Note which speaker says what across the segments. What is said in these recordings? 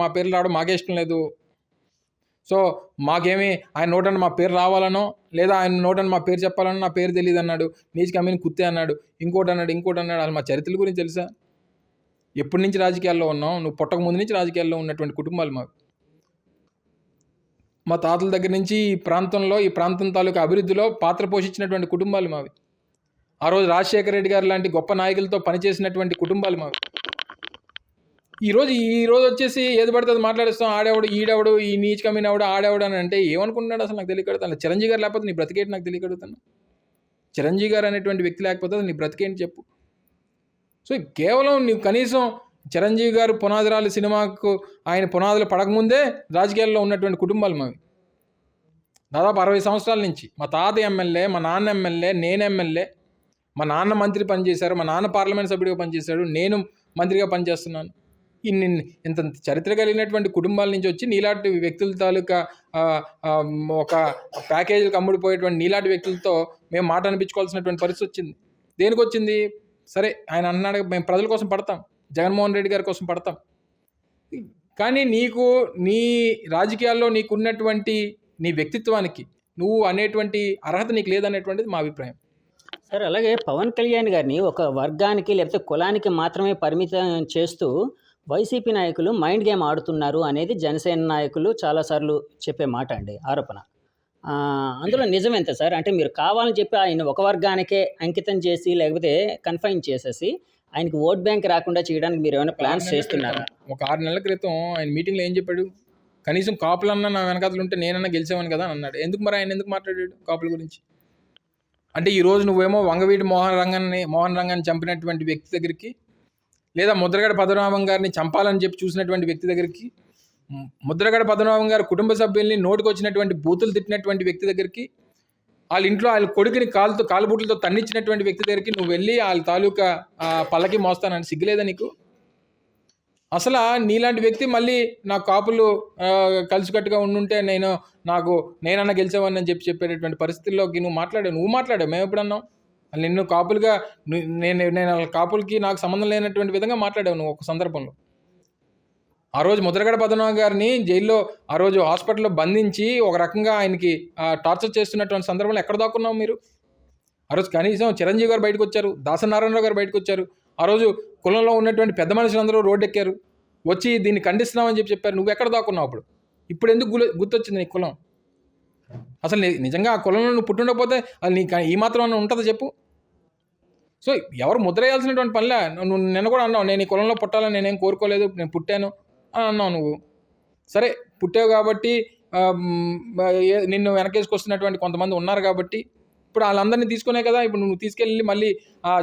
Speaker 1: మా పేర్లు రావడం మాకే ఇష్టం లేదు. సో మాకేమి ఆయన నోటని మా పేరు రావాలనో లేదా ఆయన నోటని మా పేరు చెప్పాలనో నా పేరు తెలియదు అన్నాడు. నీచ్ కమీన్ కుత్తే అన్నాడు, ఇంకోటి అన్నాడు. అసలు మా చరిత్రల గురించి తెలుసా? ఎప్పటి నుంచి రాజకీయాల్లో ఉన్నాం? నువ్వు పుట్టక ముందు నుంచి రాజకీయాల్లో ఉన్నటువంటి కుటుంబాలు మాకు. మా తాతల దగ్గర నుంచి ఈ ప్రాంతం తాలూకా అభివృద్ధిలో పాత్ర పోషించినటువంటి కుటుంబాలు మావి. ఆ రోజు రాజశేఖర రెడ్డి గారు లాంటి గొప్ప నాయకులతో పనిచేసినటువంటి కుటుంబాలు మావి. ఈ రోజు వచ్చేసి ఏది పడితే అది మాట్లాడేస్తాం. ఆడేవాడు, ఈడెవడు, ఈ నీచ్ కమీన్ ఎవడు, ఆడేవాడు అని అంటే ఏమనుకుంటున్నాడు అసలు నాకు తెలియకడుగుతాను. చిరంజీవి గారు లేకపోతే నీ బ్రతికేంటి నాకు తెలియకడుగుతాను. చిరంజీవి గారు అనేటువంటి వ్యక్తి లేకపోతే నీ బ్రతికేంటి చెప్పు. సో కేవలం నీవు కనీసం చిరంజీవి గారు పునాదిరాలు సినిమాకు ఆయన పునాదులు పడకముందే రాజకీయాల్లో ఉన్నటువంటి కుటుంబాలు మావి. దాదాపు 60 సంవత్సరాల నుంచి మా తాత ఎమ్మెల్యే, మా నాన్న ఎమ్మెల్యే, నేను ఎమ్మెల్యే, మా నాన్న మంత్రి పనిచేశారు, మా నాన్న పార్లమెంట్ సభ్యుడిగా పనిచేశాడు, నేను మంత్రిగా పనిచేస్తున్నాను. ఇంత చరిత్ర కలిగినటువంటి కుటుంబాల నుంచి వచ్చి నీలాంటి వ్యక్తుల తాలూకా ఒక ప్యాకేజీలకు అమ్ముడిపోయేటువంటి నీలాంటి వ్యక్తులతో మేము మాట అనిపించుకోవాల్సినటువంటి పరిస్థితి వచ్చింది. దేనికి వచ్చింది? సరే ఆయన అన్నాడు మేము ప్రజల కోసం పడతాం, జగన్మోహన్ రెడ్డి గారి కోసం పడతాం. కానీ నీ రాజకీయాల్లో నీకున్నటువంటి నీ వ్యక్తిత్వానికి నువ్వు అనేటువంటి అర్హత నీకు లేదనేటువంటిది మా అభిప్రాయం.
Speaker 2: సార్ అలాగే పవన్ కళ్యాణ్ గారిని ఒక వర్గానికి లేకపోతే కులానికి మాత్రమే పరిమితం చేస్తూ వైసీపీ నాయకులు మైండ్ గేమ్ ఆడుతున్నారు అనేది జనసేన నాయకులు చాలాసార్లు చెప్పే మాట అండి, ఆరోపణ. అందులో నిజమెంత సార్? అంటే మీరు కావాలని చెప్పి ఆయన ఒక వర్గానికే అంకితం చేసి లేకపోతే కన్ఫైన్ చేసేసి ఆయనకి ఓట్ బ్యాంక్ రాకుండా చేయడానికి మీరు ఏమైనా ప్లాన్స్ చేస్తున్నారా?
Speaker 1: ఒక 6 నెలల క్రితం ఆయన మీటింగ్లో ఏం చెప్పాడు? కనీసం కాపులన్నా నా వెనకాతలు ఉంటే నేనన్నా గెలిచామని కదా అని అన్నాడు. ఆయన ఎందుకు మాట్లాడాడు కాపుల గురించి? అంటే ఈరోజు నువ్వేమో వంగవీటి మోహన్ రంగాన్ని చంపినటువంటి వ్యక్తి దగ్గరికి, లేదా ముద్రగడ పద్మనాభం గారిని చంపాలని చెప్పి చూసినటువంటి వ్యక్తి దగ్గరికి, ముద్రగడ పద్మనాభం గారి కుటుంబ సభ్యుల్ని నోటికి వచ్చినటువంటి బూతులు తిట్టినటువంటి వ్యక్తి దగ్గరికి, వాళ్ళ ఇంట్లో వాళ్ళ కొడుకుని కాలుబూట్లతో తన్నిచ్చినటువంటి వ్యక్తి దగ్గరికి నువ్వు వెళ్ళి వాళ్ళ తాలూకా పల్లకి మోస్తానని సిగ్గులేదా నీకు? అసలు నీలాంటి వ్యక్తి మళ్ళీ నా కాపులు కలిసికట్టుగా ఉండుంటే నేనన్నా గెలిచేవాడిని అని చెప్పేటటువంటి పరిస్థితుల్లోకి నువ్వు మాట్లాడావు. మేము ఎప్పుడన్నాం? నిన్ను కాపులుగా నేను కాపులకి నాకు సంబంధం లేనటువంటి విధంగా మాట్లాడావు నువ్వు ఒక సందర్భంలో. ఆ రోజు ముద్రగడ పద్మనాభం గారిని జైల్లో ఆ రోజు హాస్పిటల్లో బంధించి ఒక రకంగా ఆయనకి టార్చర్ చేస్తున్నటువంటి సందర్భంలో ఎక్కడ దాక్కున్నావు మీరు? ఆ రోజు కనీసం చిరంజీవి గారు బయటకు వచ్చారు, దాసనారాయణరావు గారు బయటకు వచ్చారు. ఆ రోజు కులంలో ఉన్నటువంటి పెద్ద మనుషులందరూ రోడ్డు ఎక్కారు, వచ్చి దీన్ని ఖండిస్తున్నామని చెప్పారు. నువ్వు ఎక్కడ దాక్కున్నావు? ఇప్పుడు ఎందుకు గుర్తొచ్చింది నీ కులం? అసలు నిజంగా ఆ కులంలో నువ్వు పుట్టుండకపోతే అది నీకు ఈ మాత్రం ఉంటుందో చెప్పు. సో ఎవరు ముద్ర వేయాల్సినటువంటి పనిలే. నువ్వు నిన్న కూడా అన్నావు, నేను ఈ కులంలో పుట్టాలని నేనేం కోరుకోలేదు, నేను పుట్టాను అని అన్నావు. నువ్వు సరే పుట్టావు కాబట్టి నిన్ను వెనకేసుకొస్తున్నటువంటి కొంతమంది ఉన్నారు కాబట్టి ఇప్పుడు వాళ్ళందరినీ తీసుకునే కదా ఇప్పుడు నువ్వు తీసుకెళ్ళి మళ్ళీ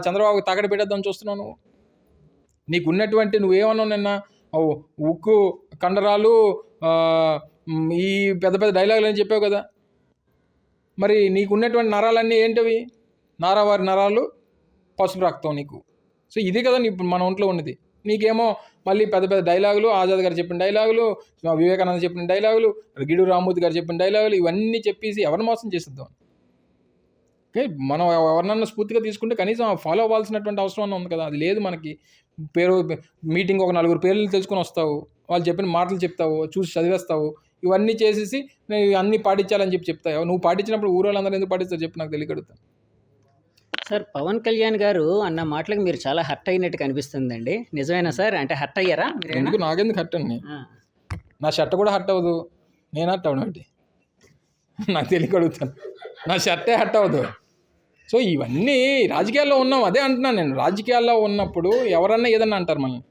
Speaker 1: చంద్రబాబు తాగడ పెట్టేద్దామని చూస్తున్నావు. నువ్వు నీకున్నటువంటి నువ్వేమన్నావు నిన్న, ఉక్కు కండరాలు, ఈ పెద్ద పెద్ద డైలాగులు అని చెప్పావు కదా. మరి నీకున్నటువంటి నరాలన్నీ ఏంటవి? నారావారి నరాలు, పసుపు రక్తం నీకు. సో ఇది కదా మన ఒంట్లో ఉన్నది. నీకేమో మళ్ళీ పెద్ద పెద్ద డైలాగులు, ఆజాద్ గారు చెప్పిన డైలాగులు, వివేకానంద చెప్పిన డైలాగులు, గిడు రామ్మూర్తి గారు చెప్పిన డైలాగులు, ఇవన్నీ చెప్పేసి ఎవరిని మోసం చేసిద్దాం. ఓకే, మనం ఎవరినన్నా స్ఫూర్తిగా తీసుకుంటే కనీసం ఫాలో అవ్వాల్సినటువంటి అవసరం అన్న ఉంది కదా. అది లేదు మనకి. మీటింగ్ ఒక 4 పేర్లు తెలుసుకొని వస్తావు, వాళ్ళు చెప్పిన మాటలు చెప్తావు, చూసి చదివేస్తావు, ఇవన్నీ చేసేసి నేను అన్నీ పాటించాలని చెప్తావు. నువ్వు పాటించినప్పుడు ఊరోళ్ళందరూ ఎందుకు పాటిస్తారు చెప్పి నాకు తెలియకడుగుతాను.
Speaker 2: సార్ పవన్ కళ్యాణ్ గారు అన్న మాటలకు మీరు చాలా హర్ట్ అయినట్టు కనిపిస్తుందండి, నిజమేనా సార్? అంటే హర్ట్ అయ్యారా?
Speaker 1: నాకెందుకు హర్ట్ అండి? నా షర్ట్ కూడా హర్ట్ అవ్వదు, నేను హర్ట్ అవను ఒకటి నాకు తెలియకడుగుతాను. నా షర్టే హర్ట్ అవ్వదు. సో ఇవన్నీ రాజకీయాల్లో ఉన్నాం, అదే అంటున్నాను నేను. రాజకీయాల్లో ఉన్నప్పుడు ఎవరన్నా ఏదన్నా అంటారు మనల్ని.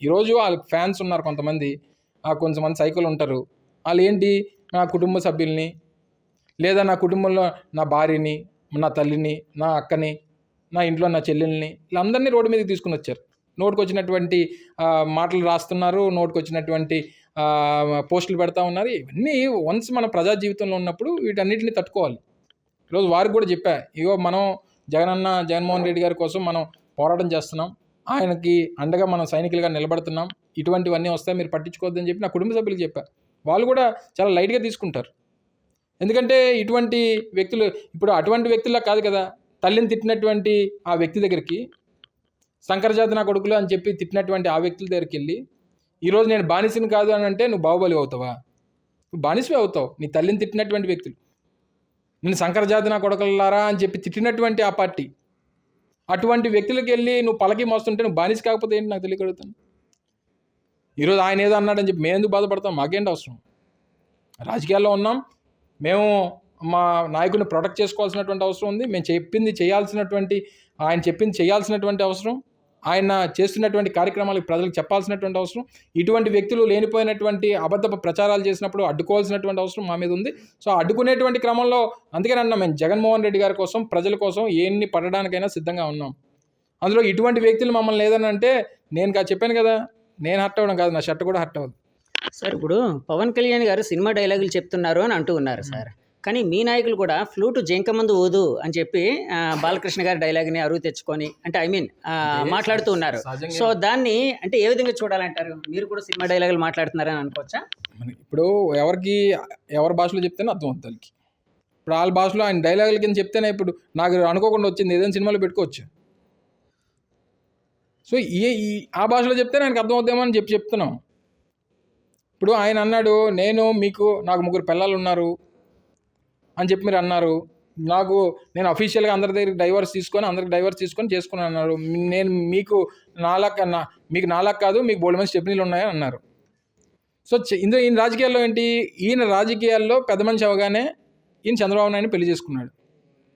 Speaker 1: ఈరోజు వాళ్ళకి ఫ్యాన్స్ ఉన్నారు కొంతమంది సైకిల్ ఉంటారు. వాళ్ళు ఏంటి, నా కుటుంబ సభ్యుల్ని లేదా నా కుటుంబంలో నా భార్యని, నా తల్లిని, నా అక్కని, నా ఇంట్లో నా చెల్లెల్ని, వీళ్ళందరినీ రోడ్డు మీదకి తీసుకుని వచ్చారు. నోటికి వచ్చినటువంటి మాటలు రాస్తున్నారు, నోటికి వచ్చినటువంటి పోస్టులు పెడతా ఉన్నారు. ఇవన్నీ వన్స్ మన ప్రజా జీవితంలో ఉన్నప్పుడు వీటన్నిటిని తట్టుకోవాలి. ఈరోజు వారికి కూడా చెప్పా, ఇగో మనం జగన్మోహన్ రెడ్డి గారి కోసం మనం పోరాటం చేస్తున్నాం, ఆయనకి అండగా మనం సైనికులుగా నిలబడుతున్నాం, ఇటువంటివన్నీ వస్తాయి మీరు పట్టించుకోవద్దని చెప్పి నా కుటుంబ సభ్యులకు చెప్పా. వాళ్ళు కూడా చాలా లైట్గా తీసుకుంటారు. ఎందుకంటే ఇటువంటి వ్యక్తులు ఇప్పుడు అటువంటి వ్యక్తుల్లా కాదు కదా. తల్లిని తిట్టినటువంటి ఆ వ్యక్తి దగ్గరికి, శంకరజాతి నా కొడుకులు అని చెప్పి తిట్టినటువంటి ఆ వ్యక్తుల దగ్గరికి వెళ్ళి ఈరోజు నేను బానిసని కాదు అని అంటే నువ్వు బాహుబలి అవుతావా? నువ్వు బానిసవే అవుతావు. నీ తల్లిని తిట్టినటువంటి వ్యక్తులు, నేను శంకరజాతి నా కొడకలారా అని చెప్పి తిట్టినటువంటి ఆ పార్టీ, అటువంటి వ్యక్తులకి వెళ్ళి నువ్వు పలకి మోస్తుంటే నువ్వు బానిస కాకపోతే ఏంటి నాకు తెలియగలుగుతాను. ఈరోజు ఆయన ఏదో అన్నాడని చెప్పి మేము ఎందుకు బాధపడతాం? మాకేంటి అవసరం? రాజకీయాల్లో ఉన్నాం మేము, మా నాయకుడిని ప్రొటెక్ట్ చేసుకోవాల్సినటువంటి అవసరం ఉంది. మేము చెప్పింది చేయాల్సినటువంటి, ఆయన చెప్పింది చేయాల్సినటువంటి అవసరం, ఆయన చేస్తున్నటువంటి కార్యక్రమాలకు ప్రజలకు చెప్పాల్సినటువంటి అవసరం. ఇటువంటి వ్యక్తులు లేనిపోయినటువంటి అబద్ధపు ప్రచారాలు చేసినప్పుడు అడ్డుకోవాల్సినటువంటి అవసరం మా మీద ఉంది. సో అడ్డుకునేటువంటి క్రమంలో అందుకని అన్నాం, మేము జగన్మోహన్ రెడ్డి గారి కోసం, ప్రజల కోసం ఎన్ని పడడానికైనా సిద్ధంగా ఉన్నాం. అందులో ఇటువంటి వ్యక్తులు మమ్మల్ని లేదని అంటే నేను చెప్పాను కదా, నేను హర్ట్ అవ్వడం కాదు, నా షర్ట్ కూడా హర్ట్ అవ్వదు.
Speaker 2: సార్ ఇప్పుడు పవన్ కళ్యాణ్ గారు సినిమా డైలాగులు చెప్తున్నారు అని అంటూ ఉన్నారు సార్. కానీ మీ నాయకులు కూడా ఫ్లూటు జంకమందు ఓదు అని చెప్పి బాలకృష్ణ గారి డైలాగ్ని అరువు తెచ్చుకొని అంటే మాట్లాడుతూ ఉన్నారు. సో దాన్ని అంటే ఏ విధంగా చూడాలంటారు? మీరు కూడా సినిమా డైలాగులు మాట్లాడుతున్నారని అనుకోవచ్చా?
Speaker 1: ఇప్పుడు ఎవరి భాషలో చెప్తేనే అర్థం అవుతుంది వాళ్ళకి. ఇప్పుడు వాళ్ళ భాషలో ఆయన డైలాగుల కింద చెప్తేనే ఇప్పుడు నాకు అనుకోకుండా వచ్చింది, ఏదైనా సినిమాలో పెట్టుకోవచ్చు. సో ఆ భాషలో చెప్తే నాకు అర్థం అవుతామో అని చెప్తున్నాం. ఇప్పుడు ఆయన అన్నాడు, నాకు 3 పిల్లలు ఉన్నారు అని చెప్పి మీరు అన్నారు. నేను అఫీషియల్గా అందరి దగ్గర అందరికి డైవర్స్ తీసుకొని చేసుకున్నాను అన్నారు. నేను మీకు నాలాగా కాదు, మీకు బోల్డ్ మంది స్టెప్నీలు ఉన్నాయని అన్నారు. సో ఈయన రాజకీయాల్లో ఏంటి? ఈయన రాజకీయాల్లో పెద్ద మనిషి అవగానే ఈయన చంద్రబాబు నాయుడిని పెళ్లి చేసుకున్నాడు.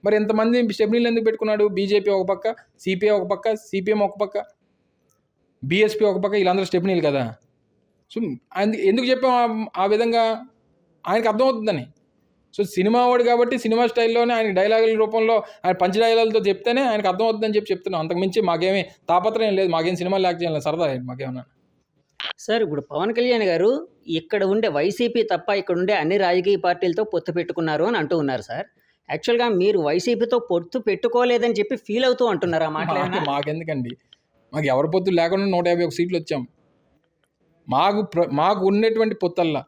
Speaker 1: మరి ఎంతమంది స్టెప్నీలు ఎందుకు పెట్టుకున్నాడు? బీజేపీ ఒక పక్క, సిపిఐ ఒక పక్క, సిపిఎం ఒక పక్క, బీఎస్పీ ఒక పక్క, వీళ్ళందరూ స్టెప్నీలు కదా. సో ఎందుకు చెప్పాం ఆ విధంగా? ఆయనకు అర్థమవుతుందని. సో సినిమా వాడు కాబట్టి సినిమా స్టైల్లోనే ఆయన డైలాగుల రూపంలో ఆయన పంచ్ డైలాగులతో చెప్తేనే ఆయనకు అర్థమవుతుందని చెప్తున్నాం. అంతకుమించి మాకేమీ తాపత్రయం లేదు, మాకేం సినిమా లాక్ చేయాలి, సరదా మాకేమన్నా.
Speaker 2: సార్ ఇప్పుడు పవన్ కళ్యాణ్ గారు ఇక్కడ ఉండే వైసీపీ తప్ప ఇక్కడ ఉండే అన్ని రాజకీయ పార్టీలతో పొత్తు పెట్టుకున్నారు అని అంటూ ఉన్నారు సార్. యాక్చువల్గా మీరు వైసీపీతో పొత్తు పెట్టుకోలేదని చెప్పి ఫీల్ అవుతూ అంటున్నారు ఆ మాట.
Speaker 1: మాకెందుకండి? మాకు ఎవరి పొత్తు లేకుండా 151 సీట్లు వచ్చాం. మాకు ఉన్నటువంటి పొత్తల్లా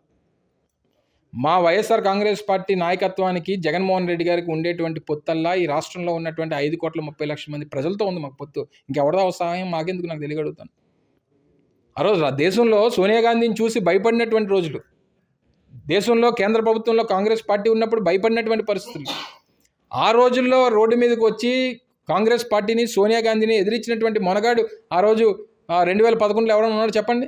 Speaker 1: మా వైఎస్ఆర్ కాంగ్రెస్ పార్టీ నాయకత్వానికి, జగన్మోహన్ రెడ్డి గారికి ఉండేటువంటి పొత్తల్లా ఈ రాష్ట్రంలో ఉన్నటువంటి 5,30,00,000 మంది ప్రజలతో ఉంది మాకు పొత్తు. ఇంకెవరిదా సహాయం మాకెందుకు? నాకు తెలియగలుగుతాను. ఆ రోజు దేశంలో సోనియా గాంధీని చూసి భయపడినటువంటి రోజులు, దేశంలో కేంద్ర ప్రభుత్వంలో కాంగ్రెస్ పార్టీ ఉన్నప్పుడు భయపడినటువంటి పరిస్థితులు, ఆ రోజుల్లో రోడ్డు మీదకి వచ్చి కాంగ్రెస్ పార్టీని, సోనియా గాంధీని ఎదిరించినటువంటి మొనగాడు ఆ రోజు 2011లో ఎవరైనా ఉన్నాడు చెప్పండి?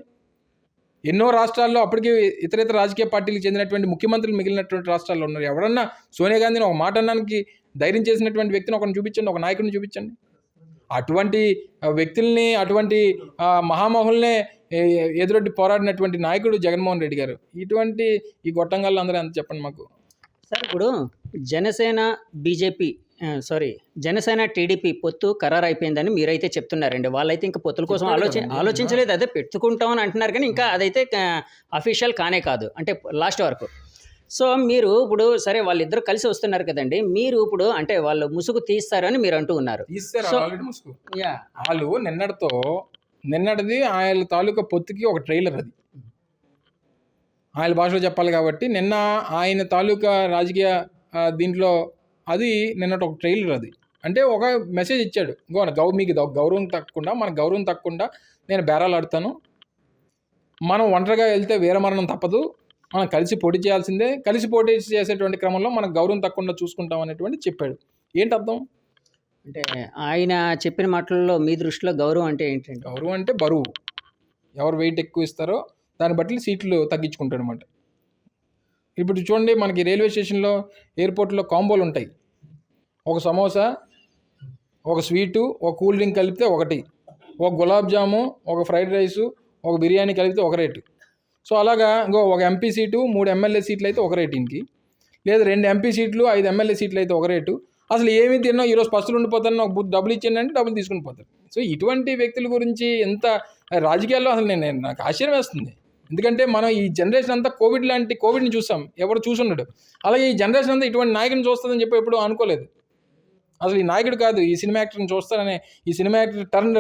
Speaker 1: ఎన్నో రాష్ట్రాల్లో అప్పటికి ఇతర రాజకీయ పార్టీలకు చెందినటువంటి ముఖ్యమంత్రులు మిగిలినటువంటి రాష్ట్రాల్లో ఉన్నారు. ఎవరన్నా సోనియా గాంధీని ఒక మాట అన్నానికి ధైర్యం చేసినటువంటి వ్యక్తిని ఒకరిని చూపించండి, ఒక నాయకుడిని చూపించండి. అటువంటి వ్యక్తుల్ని, అటువంటి మహామహుల్నే ఎదురొడ్డి పోరాడినటువంటి నాయకుడు జగన్మోహన్ రెడ్డి గారు. ఇటువంటి ఈ గొట్టంగాళ్ళు అందరూ ఎంత చెప్పండి మాకు.
Speaker 2: సార్ ఇప్పుడు జనసేన టీడీపీ పొత్తు ఖరారు అయిపోయిందని మీరైతే చెప్తున్నారండి. వాళ్ళైతే ఇంకా పొత్తుల కోసం ఆలోచించలేదు, అదే పెట్టుకుంటామని అంటున్నారు, కానీ ఇంకా అదైతే అఫీషియల్ కానే కాదు, అంటే లాస్ట్ వరకు. సో మీరు ఇప్పుడు సరే వాళ్ళిద్దరు కలిసి వస్తున్నారు కదండి, మీరు ఇప్పుడు అంటే వాళ్ళు ముసుగు తీస్తారని మీరు అంటూ ఉన్నారు.
Speaker 1: వాళ్ళు నిన్నటిది ఆయన తాలూకా పొత్తుకి ఒక ట్రైలర్, అది ఆయన భాషలో చెప్పాలి కాబట్టి నిన్న ఆయన తాలూకా రాజకీయ దీంట్లో అది నిన్నటి ఒక ట్రైలర్. అది అంటే ఒక మెసేజ్ ఇచ్చాడు, మీకు గౌరవం తక్కకుండా, మన గౌరవం తక్కకుండా నేను బేరాలు ఆడతాను, మనం ఒంటరిగా వెళ్తే వీరమరణం తప్పదు, మనం కలిసి పోటీ చేయాల్సిందే, కలిసి పోటీ చేసేటువంటి క్రమంలో మనకు గౌరవం తక్కకుండా చూసుకుంటాం అనేటువంటి చెప్పాడు. ఏంటి అర్థం?
Speaker 2: అంటే ఆయన చెప్పిన మాటల్లో మీ దృష్టిలో గౌరవం అంటే ఏంటంటే?
Speaker 1: గౌరవం అంటే బరువు, ఎవరు వెయిట్ ఎక్కువ ఇస్తారో దాన్ని బట్టి సీట్లు తగ్గించుకుంటాడు అనమాట. ఇప్పుడు చూడండి, మనకి రైల్వే స్టేషన్లో, ఎయిర్పోర్ట్లో కాంబోలు ఉంటాయి. ఒక సమోసా, ఒక స్వీటు, ఒక కూల్ డ్రింక్ కలిపితే ఒకటి, ఒక గులాబ్ జాము, ఒక ఫ్రైడ్ రైసు, ఒక బిర్యానీ కలిపితే ఒక రేటు. సో అలాగా ఒక ఎంపీ సీటు, 3 ఎమ్మెల్యే సీట్లు అయితే ఒక రేటింగ్కి, లేదా 2 ఎంపీ సీట్లు, 5 ఎమ్మెల్యే సీట్లు అయితే ఒక రేటు. అసలు ఏమీ తిన్నా ఈరోజు పస్తులు ఉండిపోతాను, నాకు డబ్బులు ఇచ్చిండి అంటే డబ్బులు తీసుకుని పోతారు. సో ఇటువంటి వ్యక్తుల గురించి ఎంత రాజకీయాల్లో అసలు నాకు ఆశ్చర్యం వేస్తుంది. ఎందుకంటే మనం ఈ జనరేషన్ అంతా కోవిడ్ని చూసాం, ఎవరు చూసున్నాడు. అలాగే ఈ జనరేషన్ అంతా ఇటువంటి నాయకుని చూస్తుందని చెప్పి ఎప్పుడు అనుకోలేదు. అసలు ఈ నాయకుడు కాదు, ఈ సినిమా యాక్టర్ని చూస్తారనే, ఈ సినిమా యాక్టర్ టర్న్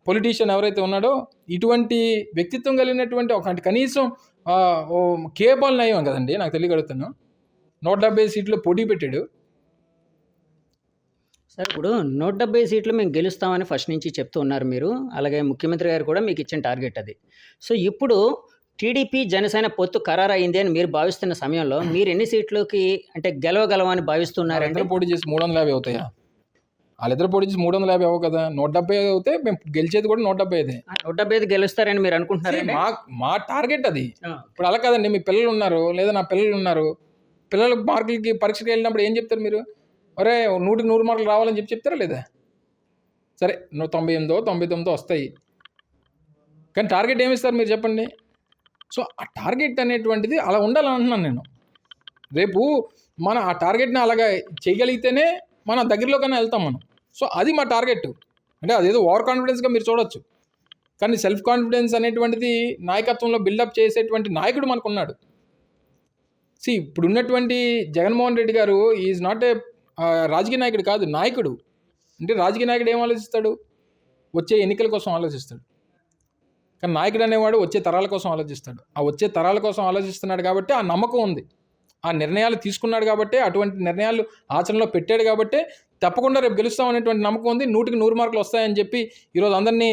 Speaker 1: పొలిటీషియన్ ఎవరైతే ఉన్నాడో, ఇటువంటి వ్యక్తిత్వం కలిగినటువంటి ఒక కనీసం కేబాల్ నయం కదండి, నాకు తెలియగలుగుతాను. 170 సీట్లు పోటీ పెట్టాడు.
Speaker 2: సార్ ఇప్పుడు 170 సీట్లు మేము గెలుస్తామని ఫస్ట్ నుంచి చెప్తూ ఉన్నారు మీరు. అలాగే ముఖ్యమంత్రి గారు కూడా మీకు ఇచ్చిన టార్గెట్ అది. సో, ఇప్పుడు టీడీపీ, జనసేన పొత్తు ఖరారయింది అని మీరు భావిస్తున్న సమయంలో మీరు ఎన్ని సీట్లకి అంటే గెలవగలమని భావిస్తున్నారంటే?
Speaker 1: వాళ్ళిద్దరు పోటీ చేసి 350 అవుతాయా? వాళ్ళిద్దరు పోటీ చేసి 350 అవ్వవు కదా. 170 అవుతే మేము గెలిచేది కూడా 175.
Speaker 2: 175 గెలుస్తారని మీరు అనుకుంటున్నారండి?
Speaker 1: మా టార్గెట్ అది.
Speaker 2: ఆ!
Speaker 1: ఇప్పుడు అలా కాదండి, మీ పిల్లలు ఉన్నారు లేదా నా పిల్లలు ఉన్నారు. పిల్లలు మార్కులకి పరీక్షకి వెళ్ళినప్పుడు ఏం చెప్తారు మీరు? ఒరే 100కి 100 మార్కులు రావాలని చెప్తారా లేదా? సరే 98 99 వస్తాయి, కానీ టార్గెట్ ఏమి ఇస్తారు మీరు చెప్పండి? సో ఆ టార్గెట్ అనేటువంటిది అలా ఉండాలని అంటున్నాను నేను. రేపు మనం ఆ టార్గెట్ని అలాగా చేయగలిగితేనే మన దగ్గరలోకైనా వెళ్తాం మనం. సో అది మా టార్గెట్. అంటే అదేదో ఓవర్ కాన్ఫిడెన్స్గా మీరు చూడొచ్చు, కానీ సెల్ఫ్ కాన్ఫిడెన్స్ అనేటువంటిది నాయకత్వంలో బిల్డప్ చేసేటువంటి నాయకుడు మనకున్నాడు. ఇప్పుడు ఉన్నటువంటి జగన్మోహన్ రెడ్డి గారు ఈజ్ నాట్ ఏ రాజకీయ నాయకుడు కాదు, నాయకుడు. అంటే రాజకీయ నాయకుడు ఏం ఆలోచిస్తాడు? వచ్చే ఎన్నికల కోసం ఆలోచిస్తాడు. కానీ నాయకుడు అనేవాడు వచ్చే తరాల కోసం ఆలోచిస్తాడు. ఆ వచ్చే తరాల కోసం ఆలోచిస్తున్నాడు కాబట్టి ఆ నమ్మకం ఉంది. ఆ నిర్ణయాలు తీసుకున్నాడు కాబట్టి, అటువంటి నిర్ణయాలు ఆచరణలో పెట్టాడు కాబట్టి తప్పకుండా రేపు గెలుస్తాం అనేటువంటి నమ్మకం ఉంది. 100కి 100 మార్కులు వస్తాయని చెప్పి ఈరోజు అందరినీ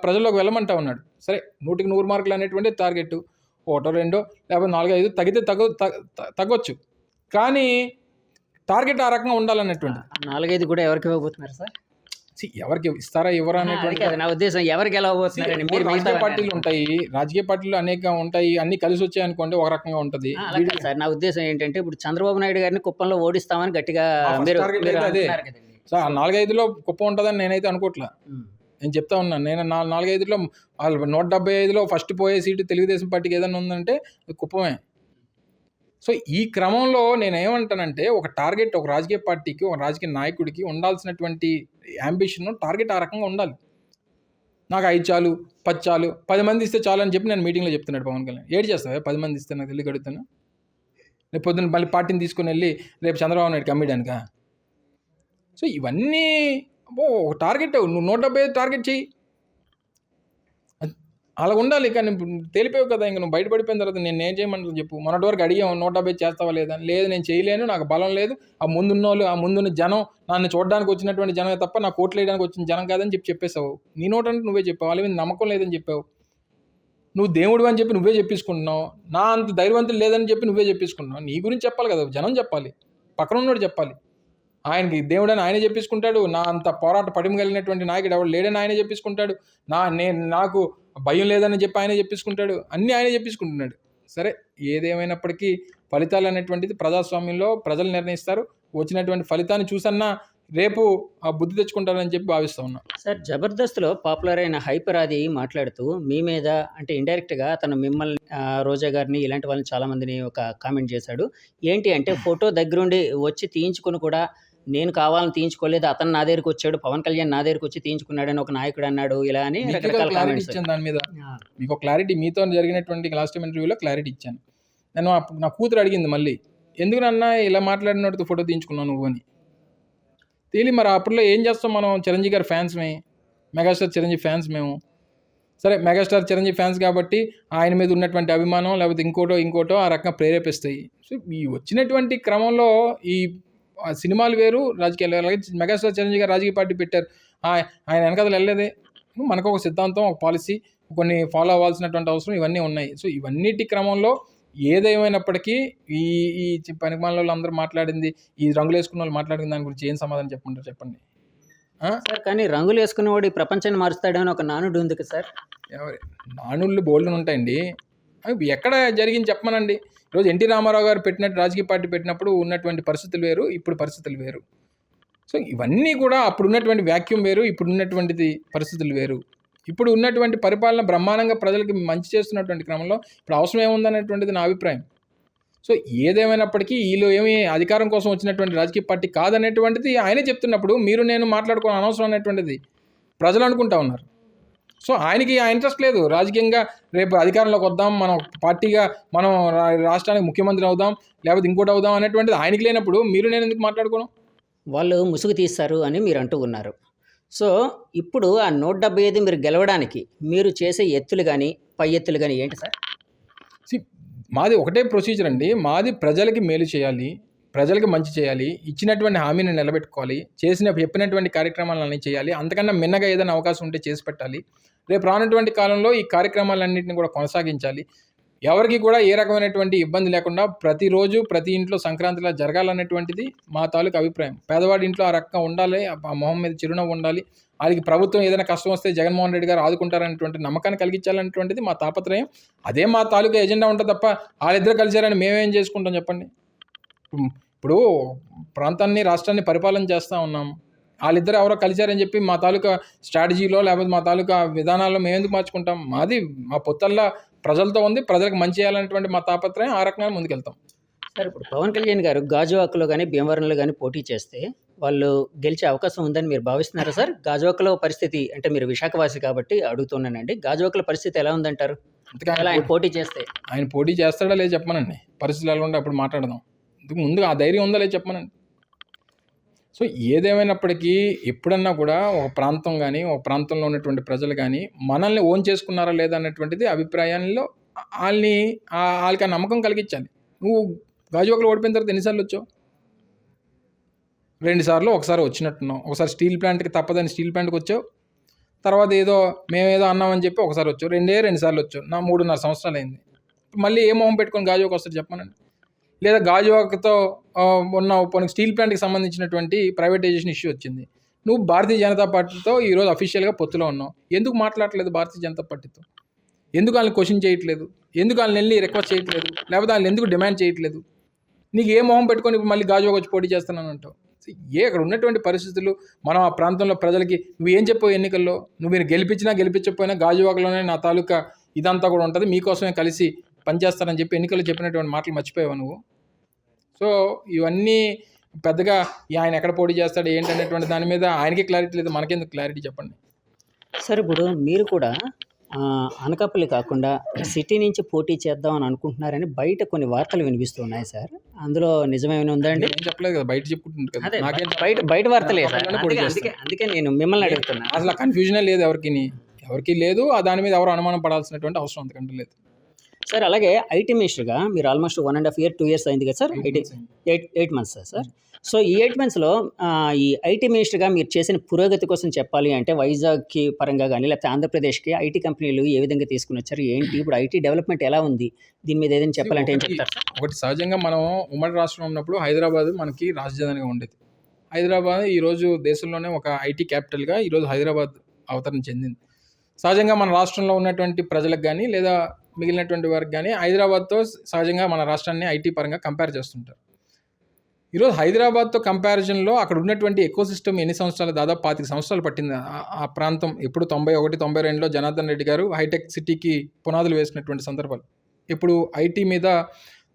Speaker 1: ప్రజల్లోకి వెళ్ళమంటా ఉన్నాడు. సరే 100కి 100 మార్కులు అనేటువంటి టార్గెట్, 1, 2 లేకపోతే 4, 5 తగ్గితే తగ్గొచ్చు, కానీ టార్గెట్ ఆ రకంగా ఉండాలనేటువంటి.
Speaker 2: 4, 5 కూడా ఎవరికి ఇవ్వబోతున్నారు సార్?
Speaker 1: ఎవరికి ఇస్తారా ఇవ్వరా అనేటువంటి
Speaker 2: నా ఉద్దేశం ఎవరికి గెలవబోతున్నారండి? మీరు
Speaker 1: రాజకీయ పార్టీలు ఉంటాయి, రాజకీయ పార్టీలు అనేక ఉంటాయి, అన్ని కలిసి వచ్చాయి అనుకోండి ఒక రకంగా ఉంటుంది.
Speaker 2: సార్ నా ఉద్దేశం ఏంటంటే ఇప్పుడు చంద్రబాబు నాయుడు గారిని కుప్పంలో ఓడిస్తామని గట్టిగా మీరు
Speaker 1: అదే.
Speaker 2: అంటున్నారు కదండి.
Speaker 1: సో ఆ 4-5లో కుప్పం ఉంటుందని నేనైతే అనుకోవట్లా. నేను చెప్తా ఉన్నాను, నేను 4-5లో 175లో ఫస్ట్ పోయే సీటు తెలుగుదేశం పార్టీకి ఏదైనా ఉందంటే అది కుప్పమే. సో ఈ క్రమంలో నేనేమంటానంటే ఒక టార్గెట్ ఒక రాజకీయ పార్టీకి, ఒక రాజకీయ నాయకుడికి ఉండాల్సినటువంటి యాంబిషన్, టార్గెట్ ఆ రకంగా ఉండాలి. నాకు 5 చాలు, 10 చాలు, 10 మంది ఇస్తే చాలు అని చెప్పి నేను మీటింగ్లో చెప్తున్నాడు పవన్ కళ్యాణ్. ఏడు చేస్తావా 10 మంది ఇస్తే? నాకు తెలియక అడుగుతాను. రేపు పొద్దున్న మళ్ళీ పార్టీని తీసుకుని వెళ్ళి రేపు చంద్రబాబు నాయుడు కమ్మేయడానికా? సో ఇవన్నీ ఒక టార్గెట్, నువ్వు 175 టార్గెట్ చెయ్యి, అలా ఉండాలి. కానీ తేలిపోయావు కదా, ఇంక నువ్వు బయటపడిపోయిన తర్వాత నేను ఏం చేయమంటారు చెప్పు? మొన్నటి వరకు అడిగాం 170 చేస్తావా లేదా? లేదు నేను చేయలేను, నాకు బలం లేదు, ఆ ముందున్న వాళ్ళు, ఆ ముందున్న జనం, నన్ను చూడడానికి వచ్చినటువంటి జనమే తప్ప నాకు ఓట్లు వేయడానికి వచ్చిన జనం కాదని చెప్పేసావు. నీ నోటంటే నువ్వే చెప్పావు. వాళ్ళ మీద నమ్మకం లేదని చెప్పావు. నువ్వు దేవుడు అని చెప్పి నువ్వే చెప్పించుకుంటున్నావు. నా అంత ధైర్యవంతులు లేదని చెప్పి నువ్వే చెప్పించుకుంటున్నావు. నీ గురించి చెప్పాలి కదా, జనం చెప్పాలి, పక్కన ఉన్నోడు చెప్పాలి. ఆయనకి దేవుడు అని ఆయనే చెప్పించుకుంటాడు. నా అంత పోరాట పడిమ కలిగినటువంటి నాయకుడు ఎవడు లేడని ఆయనే చెప్పించుకుంటాడు. నాకు భయం లేదని చెప్పి ఆయనే చెప్పించుకుంటాడు. అన్నీ ఆయనే చెప్పించుకుంటున్నాడు. సరే ఏదేమైనప్పటికీ ఫలితాలు అనేటువంటిది ప్రజాస్వామ్యంలో ప్రజలు నిర్ణయిస్తారు. వచ్చినటువంటి ఫలితాన్ని చూసన్నా రేపు ఆ బుద్ధి తెచ్చుకుంటారని చెప్పి భావిస్తూ ఉన్నా.
Speaker 2: సార్ జబర్దస్త్లో పాపులర్ అయిన హైపర్ ఆది మాట్లాడుతూ మీ మీద అంటే ఇండైరెక్ట్గా తను మిమ్మల్ని రోజా గారిని ఇలాంటి వాళ్ళని చాలామందిని ఒక కామెంట్ చేశాడు. ఏంటి అంటే ఫోటో దగ్గరుండి వచ్చి తీయించుకుని కూడా నేను కావాలని తీయించుకోలేదు, అతను నా దగ్గరికి వచ్చాడు, పవన్ కళ్యాణ్ నా దగ్గరికి వచ్చి తీయించుకున్నాడని ఒక నాయకుడు అన్నాడు. ఇలా అని రకరకాల
Speaker 1: క్లారిటీ ఇచ్చాను దాని మీద. మీకు క్లారిటీ, మీతో జరిగినటువంటి లాస్ట్ టైం ఇంటర్వ్యూలో క్లారిటీ ఇచ్చాను. నేను నా కూతురు అడిగింది మళ్ళీ, ఎందుకు నాన్న ఇలా మాట్లాడినట్టు ఫోటో తీయించుకున్నావు నువ్వు అని. తెలియ మరి అప్పట్లో ఏం చేస్తాం మనం, చిరంజీవి గారి ఫ్యాన్స్మే, మెగాస్టార్ చిరంజీవి ఫ్యాన్స్ మేము. సరే మెగాస్టార్ చిరంజీవి ఫ్యాన్స్ కాబట్టి ఆయన మీద ఉన్నటువంటి అభిమానం లేకపోతే ఇంకోటో ఆ రకంగా ప్రేరేపిస్తాయి. సో ఈ వచ్చినటువంటి క్రమంలో ఈ సినిమాలు వేరు, రాజకీయాలు వేరు. అలాగే మెగాస్టార్ చిరంజీవి గారు రాజకీయ పార్టీ పెట్టారు, ఆయన వెనకదలు వెళ్ళలేదే. మనకు ఒక సిద్ధాంతం, ఒక పాలసీ, కొన్ని ఫాలో అవ్వాల్సినటువంటి అవసరం ఇవన్నీ ఉన్నాయి. సో ఇవన్నిటి క్రమంలో ఏదేమైనప్పటికీ ఈ పనికిమాల అందరూ మాట్లాడింది, ఈ రంగులు వేసుకున్న వాళ్ళు మాట్లాడిన దాని గురించి ఏం సమాధానం చెప్పంటారు చెప్పండి?
Speaker 2: సార్ కానీ రంగులు వేసుకునేవాడు ఈ ప్రపంచాన్ని మారుస్తాడని ఒక నానుడు ఉంది కదా సార్.
Speaker 1: నానుళ్ళు బోల్డ్ని ఉంటాయండి, ఎక్కడ జరిగింది చెప్పమనండి. ఈరోజు ఎన్టీ రామారావు గారు పెట్టినట్టు రాజకీయ పార్టీ పెట్టినప్పుడు ఉన్నటువంటి పరిస్థితులు వేరు, ఇప్పుడు పరిస్థితులు వేరు. సో ఇవన్నీ కూడా అప్పుడు ఉన్నటువంటి వ్యాక్యూమ్ వేరు, ఇప్పుడు ఉన్నటువంటిది పరిస్థితులు వేరు. ఇప్పుడు ఉన్నటువంటి పరిపాలన బ్రహ్మాండంగా ప్రజలకి మంచి చేస్తున్నటువంటి క్రమంలో ఇప్పుడు అవసరం ఏముందనేటువంటిది నా అభిప్రాయం. సో ఏదేమైనప్పటికీ వీళ్ళు ఏమి అధికారం కోసం వచ్చినటువంటి రాజకీయ పార్టీ కాదనేటువంటిది ఆయనే చెప్తున్నప్పుడు మీరు నేను మాట్లాడుకోవడం అనవసరం అనేటువంటిది ప్రజలు అనుకుంటా ఉన్నారు. సో ఆయనకి ఆ ఇంట్రెస్ట్ లేదు రాజకీయంగా రేపు అధికారంలోకి వద్దాం, మనం పార్టీగా మనం రాష్ట్రానికి ముఖ్యమంత్రి అవుదాం లేకపోతే ఇంకోటి అవుదాం అనేటువంటిది ఆయనకి లేనప్పుడు మీరు నేను ఎందుకు మాట్లాడుకోను?
Speaker 2: వాళ్ళు ముసుగు తీస్తారు అని మీరు అంటూ ఉన్నారు. సో ఇప్పుడు ఆ 175 మీరు గెలవడానికి మీరు చేసే ఎత్తులు కానీ పై ఎత్తులు కానీ ఏంటి సార్?
Speaker 1: మాది ఒకటే ప్రొసీజర్ అండి. మాది ప్రజలకి మేలు చేయాలి, ప్రజలకి మంచి చేయాలి, ఇచ్చినటువంటి హామీని నిలబెట్టుకోవాలి, చెప్పినటువంటి కార్యక్రమాలన్నీ చేయాలి, అంతకన్నా మిన్నగా ఏదైనా అవకాశం ఉంటే చేసి పెట్టాలి. రేపు రానటువంటి కాలంలో ఈ కార్యక్రమాలన్నింటినీ కూడా కొనసాగించాలి. ఎవరికి కూడా ఏ రకమైనటువంటి ఇబ్బంది లేకుండా ప్రతిరోజు ప్రతి ఇంట్లో సంక్రాంతిలా జరగాలనేటువంటిది మా తాలూకు అభిప్రాయం. పేదవాడి ఇంట్లో ఆ రకంగా ఉండాలి, ఆ మొహం మీద చిరునవ్వు ఉండాలి, వాళ్ళకి ప్రభుత్వం ఏదైనా కష్టం వస్తే జగన్మోహన్ రెడ్డి గారు ఆదుకుంటారనేటువంటి నమ్మకాన్ని కలిగించాలనేటువంటిది మా తాపత్రయం. అదే మా తాలూకా ఎజెండా ఉంటుంది తప్ప వాళ్ళిద్దరు కలిశారని మేమేం చేసుకుంటాం చెప్పండి. ఇప్పుడు ప్రాంతాన్ని రాష్ట్రాన్ని పరిపాలన చేస్తూ ఉన్నాం, వాళ్ళిద్దరు ఎవరో కలిశారని చెప్పి మా తాలూకా స్ట్రాటజీలో లేకపోతే మా తాలూకా విధానాల్లో మేము ఎందుకు మార్చుకుంటాం? మాది మా పొత్తల్లా ప్రజలతో ఉంది, ప్రజలకు మంచి చేయాలనేటువంటి మా తాపత్రయం, ఆ రకంగా ముందుకెళ్తాం.
Speaker 2: సార్ ఇప్పుడు పవన్ కళ్యాణ్ గారు గాజువాకలో కానీ భీమవరంలో కానీ పోటీ చేస్తే వాళ్ళు గెలిచే అవకాశం ఉందని మీరు భావిస్తున్నారా సార్? గాజువాకలో పరిస్థితి అంటే మీరు విశాఖవాసి కాబట్టి అడుగుతున్నానండి, గాజువాకలో పరిస్థితి ఎలా ఉందంటారు?
Speaker 1: అందుకే
Speaker 2: ఆయన పోటీ చేస్తే
Speaker 1: ఆయన పోటీ చేస్తాడా లేదు చెప్పమనండి, పరిస్థితులు ఎలా ఉంటే అప్పుడు మాట్లాడదాం. ఇందుకు ముందు ఆ ధైర్యం ఉందా లేదు చెప్పమనండి. సో ఏదేమైనప్పటికీ ఎప్పుడన్నా కూడా ఒక ప్రాంతం కానీ ఒక ప్రాంతంలో ఉన్నటువంటి ప్రజలు కానీ మనల్ని ఓన్ చేసుకున్నారా లేదా అన్నటువంటిది అభిప్రాయాల్లో వాళ్ళకి ఆ నమ్మకం కలిగించాలి. నువ్వు గాజువాకలో ఓడిపోయిన తర్వాత ఎన్నిసార్లు వచ్చావు? 2 సార్లు, ఒకసారి వచ్చినట్టున్నావు. ఒకసారి స్టీల్ ప్లాంట్కి తప్పదని స్టీల్ ప్లాంట్కి వచ్చావు, తర్వాత మేమేదో అన్నామని చెప్పి ఒకసారి వచ్చావు, 2 సార్లు వచ్చావు. నా 3.5 సంవత్సరాలు అయింది. మళ్ళీ ఏ మొహం పెట్టుకొని గాజువాక వస్తారు చెప్పమనండి. లేదా గాజువాకతో ఉన్న కొన్ని స్టీల్ ప్లాంట్కి సంబంధించినటువంటి ప్రైవేటైజేషన్ ఇష్యూ వచ్చింది, నువ్వు భారతీయ జనతా పార్టీతో ఈరోజు అఫీషియల్గా పొత్తులో ఉన్నావు, ఎందుకు మాట్లాడలేదు భారతీయ జనతా పార్టీతో? ఎందుకు వాళ్ళని క్వశ్చన్ చేయట్లేదు? ఎందుకు వాళ్ళని వెళ్ళి రిక్వెస్ట్ చేయట్లేదు? లేకపోతే వాళ్ళని ఎందుకు డిమాండ్ చేయట్లేదు? నీకు ఏ మొహం పెట్టుకొని మళ్ళీ గాజువాక వచ్చి పోటీ చేస్తున్నాను అంటావు? అక్కడ ఉన్నటువంటి పరిస్థితులు, మనం ఆ ప్రాంతంలో ప్రజలకి నువ్వు ఏం చెప్పావు ఎన్నికల్లో? నువ్వు మీరు గెలిపించకపోయినా గాజువాకలోనే నా తాలూకా ఇదంతా కూడా ఉంటుంది, మీకోసమే కలిసి పనిచేస్తారని చెప్పి ఎన్నికల్లో చెప్పినటువంటి మాటలు మర్చిపోయావు నువ్వు. సో ఇవన్నీ పెద్దగా ఆయన ఎక్కడ పోటీ చేస్తాడు ఏంటనేటువంటి దాని మీద ఆయనకి క్లారిటీ లేదు, మనకెందుకు క్లారిటీ చెప్పండి.
Speaker 2: సార్ ఇప్పుడు మీరు కూడా అనకాపల్లి కాకుండా సిటీ నుంచి పోటీ చేద్దాం అని అనుకుంటున్నారని బయట కొన్ని వార్తలు వినిపిస్తున్నాయి సార్, అందులో నిజమేమైనా ఉందండి?
Speaker 1: ఏం చెప్పలేదు కదా, బయట చెప్పుకుంటుంది కదా.
Speaker 2: అదే
Speaker 1: నాకేం
Speaker 2: బయట వార్తలే సార్,
Speaker 1: అనకాపల్లిలోనే పోటీ చేస్తాను.
Speaker 2: అందుకే నేను మిమ్మల్ని అడుగుతున్నా.
Speaker 1: అసలు కన్ఫ్యూజనే లేదు ఎవరికి లేదు, దాని మీద ఎవరు అనుమానం పడాల్సినటువంటి అవసరం అంతకంటే లేదు.
Speaker 2: సార్ అలాగే ఐటీ మినిస్టర్గా మీరు ఆల్మోస్ట్ 1.5 year 2 years అయింది కదా సార్, 8 months సార్. సో ఈ 8 monthsలో ఈ ఐటీ మినిస్టర్గా మీరు చేసిన పురోగతి కోసం చెప్పాలి అంటే వైజాగ్కి పరంగా కానీ లేకపోతే ఆంధ్రప్రదేశ్కి ఐటీ కంపెనీలు ఏ విధంగా తీసుకుని వచ్చారు ఏంటి, ఇప్పుడు ఐటీ డెవలప్మెంట్ ఎలా ఉంది, దీని మీద ఏదైనా చెప్పాలంటే ఏం చెప్తారు సార్?
Speaker 1: ఒకటి, సహజంగా మనం ఉమ్మడి రాష్ట్రంలో ఉన్నప్పుడు హైదరాబాద్ మనకి రాజధానిగా ఉండేది. హైదరాబాద్ ఈరోజు దేశంలోనే ఒక ఐటీ క్యాపిటల్గా ఈరోజు హైదరాబాద్ అవతరణ చెందింది. సహజంగా మన రాష్ట్రంలో ఉన్నటువంటి ప్రజలకు కానీ లేదా మిగిలినటువంటి వారికి కానీ హైదరాబాద్తో సహజంగా మన రాష్ట్రాన్ని ఐటీ పరంగా కంపేర్ చేస్తుంటారు. ఈరోజు హైదరాబాద్తో కంపారిజన్లో అక్కడ ఉన్నటువంటి ఎకో సిస్టమ్ ఎన్ని సంవత్సరాలు, దాదాపు 25 సంవత్సరాలు పట్టింది. ఆ ప్రాంతం ఎప్పుడు 91, 92లో జనార్దన్ రెడ్డి గారు హైటెక్ సిటీకి పునాదులు వేసినటువంటి సందర్భాలు. ఇప్పుడు ఐటీ మీద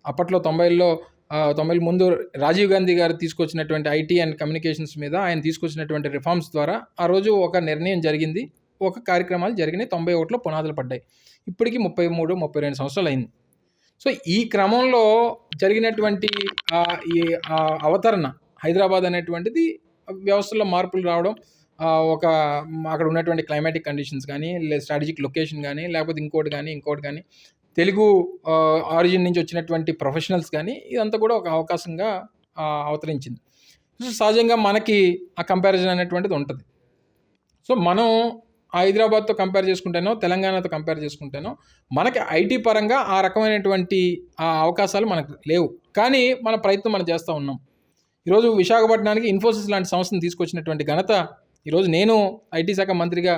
Speaker 1: అప్పట్లో 90ల ముందు రాజీవ్ గాంధీ గారు తీసుకొచ్చినటువంటి ఐటీ అండ్ కమ్యూనికేషన్స్ మీద ఆయన తీసుకొచ్చినటువంటి రిఫార్మ్స్ ద్వారా ఆ రోజు ఒక నిర్ణయం జరిగింది, ఒక కార్యక్రమాలు జరిగినాయి. 91లో పునాదులు పడ్డాయి. ఇప్పటికీ 33, 32 సంవత్సరాలు అయింది. సో ఈ క్రమంలో జరిగినటువంటి ఈ అవతరణ హైదరాబాద్ అనేటువంటిది వ్యవస్థలో మార్పులు రావడం, అక్కడ ఉన్నటువంటి క్లైమాటిక్ కండిషన్స్ కానీ స్ట్రాటజిక్ లొకేషన్ కానీ లేకపోతే ఇంకోటి కానీ తెలుగు ఆరిజిన్ నుంచి వచ్చినటువంటి ప్రొఫెషనల్స్ కానీ ఇదంతా కూడా ఒక అవకాశంగా అవతరించింది. సో సహజంగా మనకి ఆ కంపారిజన్ అనేటువంటిది ఉంటుంది. సో మనం హైదరాబాద్తో కంపేర్ చేసుకుంటేనో తెలంగాణతో కంపేర్ చేసుకుంటేనో మనకి ఐటీ పరంగా ఆ రకమైనటువంటి అవకాశాలు మనకు లేవు, కానీ మన ప్రయత్నం మనం చేస్తూ ఉన్నాం. ఈరోజు విశాఖపట్నానికి ఇన్ఫోసిస్ లాంటి సంస్థను తీసుకొచ్చినటువంటి ఘనత, ఈరోజు నేను ఐటీ శాఖ మంత్రిగా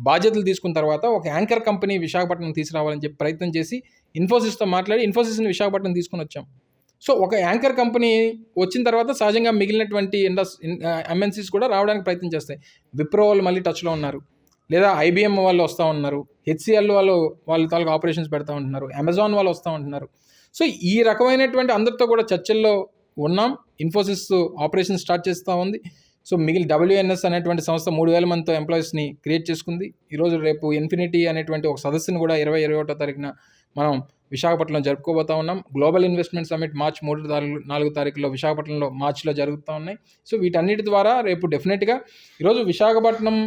Speaker 1: బాధ్యతలు తీసుకున్న తర్వాత ఒక యాంకర్ కంపెనీ విశాఖపట్నం తీసుకురావాలని చెప్పి ప్రయత్నం చేసి ఇన్ఫోసిస్తో మాట్లాడి ఇన్ఫోసిస్ని విశాఖపట్నం తీసుకొని వచ్చాం. సో ఒక యాంకర్ కంపెనీ వచ్చిన తర్వాత సహజంగా మిగిలినటువంటి ఎంఎన్సీస్ కూడా రావడానికి ప్రయత్నం చేస్తాయి. విప్రో వాళ్ళు మళ్ళీ టచ్లో ఉన్నారు, లేదా ఐబిఎం వాళ్ళు వస్తూ ఉన్నారు, హెచ్సిఎల్ వాళ్ళ తాలూకు ఆపరేషన్స్ పెడతా ఉంటున్నారు, అమెజాన్ వాళ్ళు వస్తూ ఉంటున్నారు. సో ఈ రకమైనటువంటి అందరితో కూడా చర్చల్లో ఉన్నాం. ఇన్ఫోసిస్ ఆపరేషన్ స్టార్ట్ చేస్తూ ఉంది. సో WNS అనేటువంటి సంస్థ 3,000 మందితో ఎంప్లాయీస్ని క్రియేట్ చేసుకుంది. రేపు ఇన్ఫినిటీ అనేటువంటి ఒక సదస్సును కూడా 21వ తారీఖున మనం విశాఖపట్నంలో జరుపుకోబోతా ఉన్నాం. గ్లోబల్ ఇన్వెస్ట్మెంట్ సమిట్ మార్చి 3-4 తారీఖులో విశాఖపట్నంలో మార్చిలో జరుగుతూ ఉన్నాయి. సో వీటన్నిటి ద్వారా రేపు డెఫినెట్గా ఈరోజు విశాఖపట్నం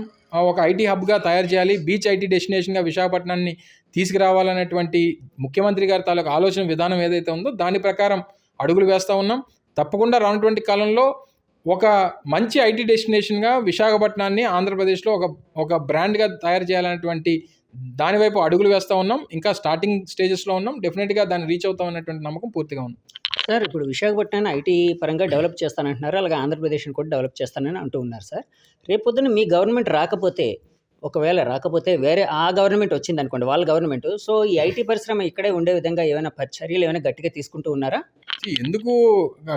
Speaker 1: ఒక ఐటీ హబ్గా తయారు చేయాలి, బీచ్ ఐటీ డెస్టినేషన్గా విశాఖపట్నాన్ని తీసుకురావాలనేటువంటి ముఖ్యమంత్రి గారి తాలూకు ఆలోచన విధానం ఏదైతే ఉందో దాని ప్రకారం అడుగులు వేస్తూ ఉన్నాం. తప్పకుండా రానటువంటి కాలంలో ఒక మంచి ఐటీ డెస్టినేషన్గా విశాఖపట్నాన్ని ఆంధ్రప్రదేశ్లో ఒక బ్రాండ్గా తయారు చేయాలనేటువంటి దానివైపు అడుగులు వేస్తూ ఉన్నాం. ఇంకా స్టార్టింగ్ స్టేజెస్లో ఉన్నాం. డెఫినెట్గా దాన్ని రీచ్ అవుతాం అనేటువంటి నమ్మకం పూర్తిగా ఉంది.
Speaker 2: సార్, ఇప్పుడు విశాఖపట్నాన్ని ఐటీ పరంగా డెవలప్ చేస్తానంటున్నారు, అలాగే ఆంధ్రప్రదేశ్ని కూడా డెవలప్ చేస్తానని అంటూ ఉన్నారు సార్. రేపొద్దున మీ గవర్నమెంట్ రాకపోతే, ఒకవేళ రాకపోతే వేరే ఆ గవర్నమెంట్ వచ్చింది అనుకోండి, వాళ్ళ గవర్నమెంట్, సో ఈ ఐటీ పరిశ్రమ ఇక్కడే ఉండే విధంగా ఏమైనా చర్యలు ఏమైనా గట్టిగా తీసుకుంటూ ఉన్నారా?
Speaker 1: ఎందుకు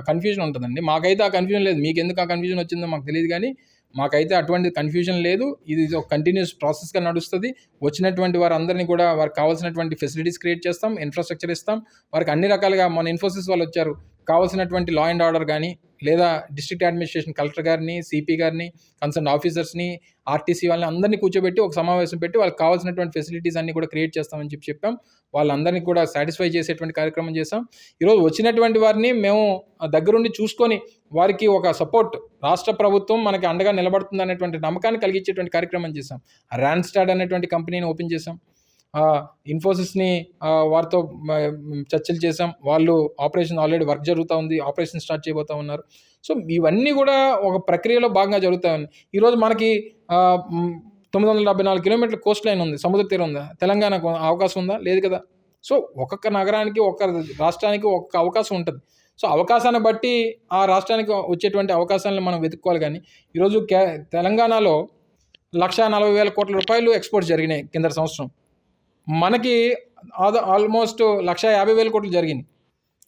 Speaker 1: కన్ఫ్యూజన్ ఉంటుందండి? మాకైతే ఆ కన్ఫ్యూజన్ లేదు. మీకు ఎందుకు ఆ కన్ఫ్యూజన్ వచ్చిందో మాకు తెలియదు, కానీ మాకైతే అటువంటి కన్ఫ్యూజన్ లేదు. ఇది ఒక కంటిన్యూస్ ప్రాసెస్గా నడుస్తుంది. వచ్చినటువంటి వారందరినీ కూడా వారికి కావాల్సినటువంటి ఫెసిలిటీస్ క్రియేట్ చేస్తాం, ఇన్ఫ్రాస్ట్రక్చర్ ఇస్తాం. వారికి అన్ని రకాలుగా మన ఇన్ఫోసిస్ వాళ్ళు వచ్చారు, కావాల్సినటువంటి లా అండ్ ఆర్డర్ కానీ, లేదా డిస్ట్రిక్ట్ అడ్మినిస్ట్రేషన్ కలెక్టర్ గారిని, సిపి గారిని, కన్సర్న్ ఆఫీసర్స్ని, ఆర్టీసీ వాళ్ళని అందరినీ కూర్చోబెట్టి ఒక సమావేశం పెట్టి వాళ్ళకి కావాల్సినటువంటి ఫెసిలిటీస్ అన్ని కూడా క్రియేట్ చేస్తామని చెప్పాం. వాళ్ళందరినీ కూడా సాటిస్ఫై చేసేటువంటి కార్యక్రమం చేస్తాం. ఈరోజు వచ్చినటువంటి వారిని మేము దగ్గరుండి చూసుకొని వారికి ఒక సపోర్ట్, రాష్ట్ర ప్రభుత్వం మనకి అండగా నిలబడుతుంది అనేటువంటి నమ్మకాన్ని కలిగించేటువంటి కార్యక్రమం చేశాం. రాన్స్టాడ్ అనేటువంటి కంపెనీని ఓపెన్ చేశాం. ఇన్ఫోసిస్ని వారితో చర్చలు చేసాం. వాళ్ళు ఆపరేషన్ ఆల్రెడీ వర్క్ జరుగుతూ ఉంది, ఆపరేషన్ స్టార్ట్ చేయబోతూ ఉన్నారు. సో ఇవన్నీ కూడా ఒక ప్రక్రియలో భాగంగా జరుగుతూ ఉన్నాయి. ఈరోజు మనకి 974 కిలోమీటర్ల కోస్ట్ లైన్ ఉంది, సముద్ర తీరం ఉందా? తెలంగాణకు అవకాశం ఉందా? లేదు కదా. సో ఒక్కొక్క నగరానికి, ఒక్క రాష్ట్రానికి ఒక్కొక్క అవకాశం ఉంటుంది. సో అవకాశాన్ని బట్టి ఆ రాష్ట్రానికి వచ్చేటువంటి అవకాశాలను మనం వెతుక్కోవాలి. కానీ ఈరోజు తెలంగాణలో 140,000 కోట్ల రూపాయలు ఎక్స్పోర్ట్స్ జరిగినాయి కింద సంవత్సరం. మనకి ఆల్మోస్ట్ 150,000 కోట్లు జరిగినాయి.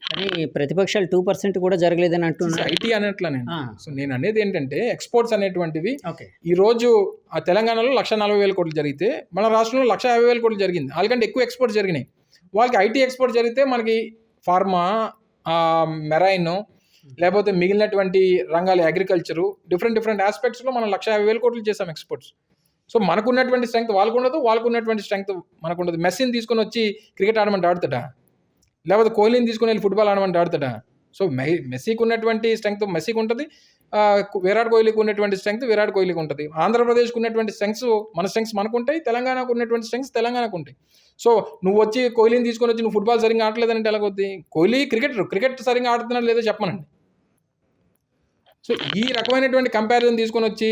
Speaker 2: కానీ ప్రతిపక్షాలు 2% కూడా జరగలేదని అంటున్నారు.
Speaker 1: ఐటీ అనట్లా నేను. సో నేను అనేది ఏంటంటే, ఎక్స్పోర్ట్స్ అనేటువంటివి
Speaker 2: ఓకే,
Speaker 1: ఈరోజు ఆ తెలంగాణలో 140,000 కోట్లు జరిగితే మన రాష్ట్రంలో 150,000 కోట్లు జరిగింది. వాళ్ళకంటే ఎక్కువ ఎక్స్పోర్ట్స్ జరిగినాయి. వాళ్ళకి ఐటీ ఎక్స్పోర్ట్ జరిగితే మనకి ఫార్మా, మెరైన్, లేకపోతే మిగిలినటువంటి రంగాలు, అగ్రికల్చరు, డిఫరెంట్ ఆస్పెక్ట్స్లో మనం 150,000 కోట్లు చేసాం ఎక్స్పోర్ట్స్. సో మనకున్నటువంటి స్ట్రెంగ్త్ వాళ్ళకు ఉండదు, వాళ్ళకు ఉన్నటువంటి స్ట్రెంగ్త్ మనకు ఉండదు. మెస్సీని తీసుకొని వచ్చి క్రికెట్ ఆడమంటే ఆడుతాడా? లేకపోతే కోహ్లీని తీసుకుని వెళ్ళి ఫుట్బాల్ ఆడమంటే ఆడుతాడా? సో మెస్సీకి ఉన్నటువంటి స్ట్రెంగ్త్ మెస్సీకి ఉంటుంది, విరాట్ కోహ్లీకి ఉన్నటువంటి స్ట్రెంగ్త్ విరాట్ కోహ్లీకి ఉంటుంది. ఆంధ్రప్రదేశ్కి ఉన్నటువంటి స్ట్రెంగ్స్ మన స్ట్రెంగ్స్ మనకు ఉంటాయి, తెలంగాణకు ఉన్నటువంటి స్ట్రెంగ్స్ తెలంగాణకు ఉంటాయి. సో నువ్వు వచ్చి కోహ్లీని తీసుకొని వచ్చి నువ్వు ఫుట్బాల్ సరిగ్గా ఆడలేదంటే ఎలాగొద్ది? కోహ్లీ క్రికెట్ సరిగ్గా ఆడుతున్నాడు లేదో చెప్పమనండి. సో ఈ రకమైనటువంటి కంపారిజన్ తీసుకొని వచ్చి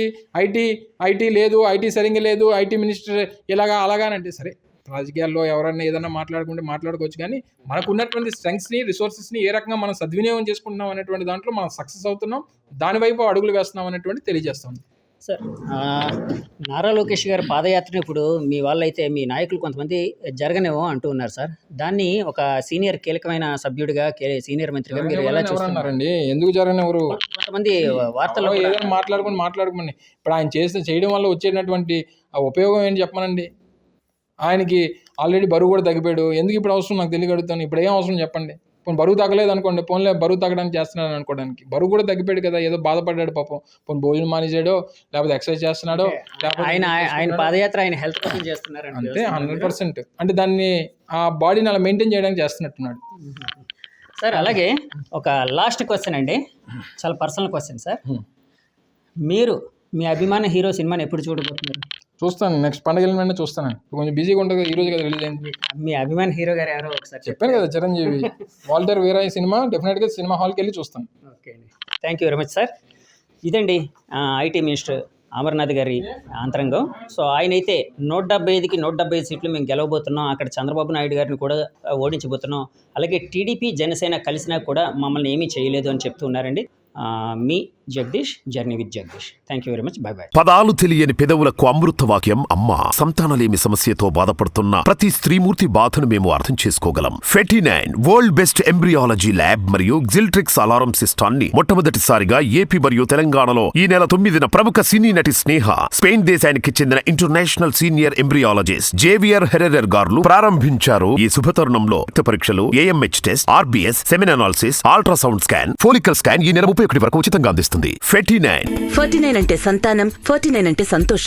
Speaker 1: ఐటీ లేదు, ఐటీ సరిగ్గా లేదు, ఐటీ మినిస్టర్ ఇలాగా అలాగానంటే, సరే రాజకీయాల్లో ఎవరన్నా ఏదన్నా మాట్లాడుకోవచ్చు, కానీ మనకు ఉన్నటువంటి స్ట్రెంగ్స్ని, రిసోర్సెస్ని ఏ రకంగా మనం సద్వినియోగం చేసుకుంటున్నాం అనేటువంటి దాంట్లో మనం సక్సెస్ అవుతున్నాం, దానివైపు అడుగులు వేస్తున్నాం అనేటువంటి తెలియజేస్తాం.
Speaker 2: సార్, నారా లోకేష్ గారి పాదయాత్రను ఇప్పుడు మీ వాళ్ళైతే, మీ నాయకులు కొంతమంది జరగనేమో అంటూ ఉన్నారు సార్. దాన్ని ఒక సీనియర్ కీలకమైన సభ్యుడిగా, సీనియర్ మంత్రిగా మీరు ఎలా చూస్తున్నారండి?
Speaker 1: ఎందుకు జరగనివ్వరు?
Speaker 2: కొంతమంది వార్తల్లో
Speaker 1: ఏదైనా మాట్లాడుకోమని. ఇప్పుడు ఆయన చేయడం వల్ల వచ్చేటటువంటి ఉపయోగం ఏంటి చెప్పమనండి. ఆయనకి ఆల్రెడీ బరువు కూడా తగ్గిపోయాడు. ఎందుకు ఇప్పుడు అవసరం నాకు తెలియగలుగుతాను. ఇప్పుడు ఏం అవసరం చెప్పండి. పోనీ బరువు తగ్గలేదు అనుకోండి, పోన్లే బరువు తగ్గడానికి చేస్తున్నాడు అనుకోవడానికి. బరువు కూడా తగ్గిపోయాడు కదా, ఏదో బాధపడ్డాడు పాపం. పోనీ భోజనం మానేసాడో, లేకపోతే ఎక్సర్సైజ్ చేస్తున్నాడో,
Speaker 2: ఆయన పాదయాత్ర ఆయన హెల్త్ కోసం చేస్తున్నారు
Speaker 1: అంతే. 100% అంటే దాన్ని ఆ బాడీని అలా మెయింటైన్ చేయడానికి చేస్తున్నట్టున్నాడు
Speaker 2: సార్. అలాగే ఒక లాస్ట్ క్వశ్చన్ అండి, చాలా పర్సనల్ క్వశ్చన్ సార్. మీరు మీ అభిమాన హీరో సినిమాని ఎప్పుడు చూడబోతున్నారు?
Speaker 1: చూస్తాను, నెక్స్ట్ పండుగ వెంటనే చూస్తాను. కొంచెం బిజీగా ఉంటుంది కదా, ఈ రోజు కదా రిలీజ్ అయింది.
Speaker 2: మీ అభిమాన హీరో గారు ఎవరో ఒకసారి
Speaker 1: చెప్పాను కదా, చిరంజీవి. వాల్టర్ వీరయ్య సినిమా డెఫినెట్గా సినిమా హాల్కి వెళ్ళి చూస్తాను.
Speaker 2: ఓకే అండి, thank you very much sir. ఇదండి ఐటీ మినిస్టర్ అమర్నాథ్ గారి అంతరంగం. సో ఆయన అయితే 175కి 175 సీట్లు మేము గెలవబోతున్నాం, అక్కడ చంద్రబాబు నాయుడు గారిని కూడా ఓడించబోతున్నాం, అలాగే టీడీపీ జనసేన కలిసినా కూడా మమ్మల్ని ఏమీ చేయలేదు అని చెప్తూ ఉన్నారండి. మీ Jagadish, journey with Jagadish. Thank you very much, bye bye.
Speaker 3: పదాలు తెలియని పెదవులకు అమృత వాక్యం అమ్మ. సంతానలేమి సమస్యతో బాధపడుతున్న ప్రతి స్త్రీమూర్తి బాధను మేము అర్థం చేసుకోగలం. 49 వరల్డ్ బెస్ట్ ఎంబ్రియాలజీ ల్యాబ్ మరియు జిల్ట్రిక్స్ అలారం సిస్టాన్ని మొట్టమొదటిసారిగా ఏపీ మరియు తెలంగాణలో ఈ నెల 9న ప్రముఖ సినీ నటి స్నేహ, స్పెయిన్ దేశానికి చెందిన international senior embryologist Javier Herrera గారు ప్రారంభించారు. ఈ శుభతరుణంలో రక్త పరీక్షలు, AMH test, RBS, సెమిన్ analysis, ultrasound scan, follicle scan ఈ నెల 31 వరకు ఉచితంగా అందిస్తుంది. 49
Speaker 4: అంటే సంతానం, 49 అంటే సంతోషం.